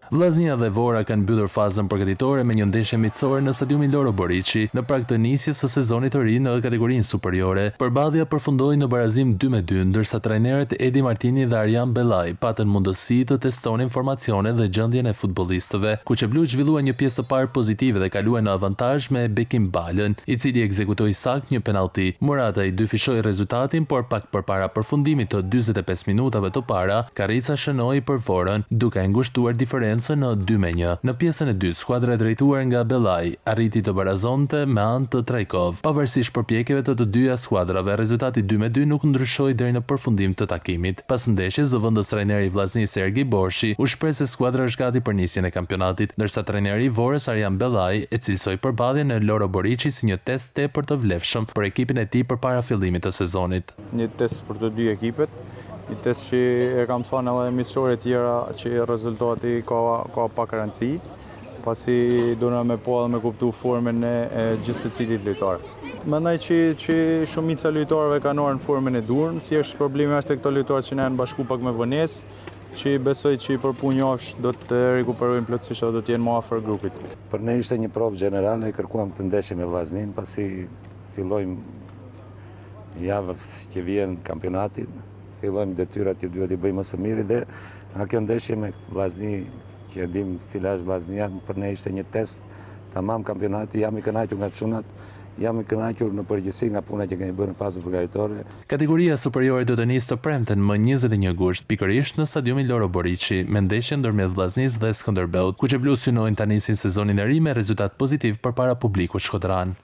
Vllaznia dhe Vora kanë mbyllur fazën përgatitore me një ndeshje miqësore në stadiumin Loro Boriçi në prag të nisjes së sezonit të ri në kategorinë superiore. Përballja përfundoi në barazim 2-2, ndërsa trajnerët Edi Martini dhe Arjan Bellaj patën mundësi të testonin formacionet dhe gjendjen e futbollistëve. Kuqeblu zhvillua një pjesë të parë pozitive dhe kalua në avantazh me Bekim Balën, i cili ekzekutoi sakt një penallti. Murataj dyfishoi rezultatin, por pak përpara përfundimit të 45 minutave të para, Karrica shënoi për Vorën, duke ngushtuar diferencën në 2-1. Në pjesën e dytë, skuadra e drejtuar nga Bellaj arriti të barazonte me anë të Trajkov. Pavarësisht përpjekjeve të dyja skuadrave, rezultati 2-2 nuk ndryshoi deri në përfundim të takimit. Pas ndeshjes, zëvendës trajneri i vllaznisë Sergi Borshi u shpreh se skuadra është gati për nisjen e kampionatit, ndërsa trajneri i Vorës Arjan Bellaj e cilësoi përballjen në Loro Boriçi si një test tepër të vlefshëm për ekipin e tij përpara fillimit të sezonit. Një test për të dy ekipet. Një test që e kam thënë edhe miqësorë të tjera që rezultati ka pak rëndësi, pasi dona me po edhe me kuptu formën e gjithë secilit lojtar. Mendoj që shumica e lojtarëve kanë ardhur në formën e durën, thjesht problemi është te këto lojtarë që janë bashku pak me vonesë, që besoj që për punë javësh do të rikuperojnë plotësisht dhe do të jenë më afër grupit. Për ne ishte një provë gjenerale, kërkuam këtë ndeshje me vllaznin, pasi fillojmë javës që vjen kampionatin. Fillojmë detyrat që duhet i bëjmë më së miri dhe nga kjo ndeshje me vllazni që e dim cila është vllaznia, për ne ishte një test tamam kampionati, jam i kënaqur nga çunat, jam i kënaqur në përgjithësi nga puna që kemi bërë në fazën përgatitore. Kategoria superiore do të nisë të premten më 21 gusht, pikërisht në stadiumin Loro Boriçi, me ndeshjen ndërmjet Vllaznisë dhe Skënderbeut, ku çeblu synojnë ta nisin sezonin e ri me rezultat pozitiv përpara publikut shkodran.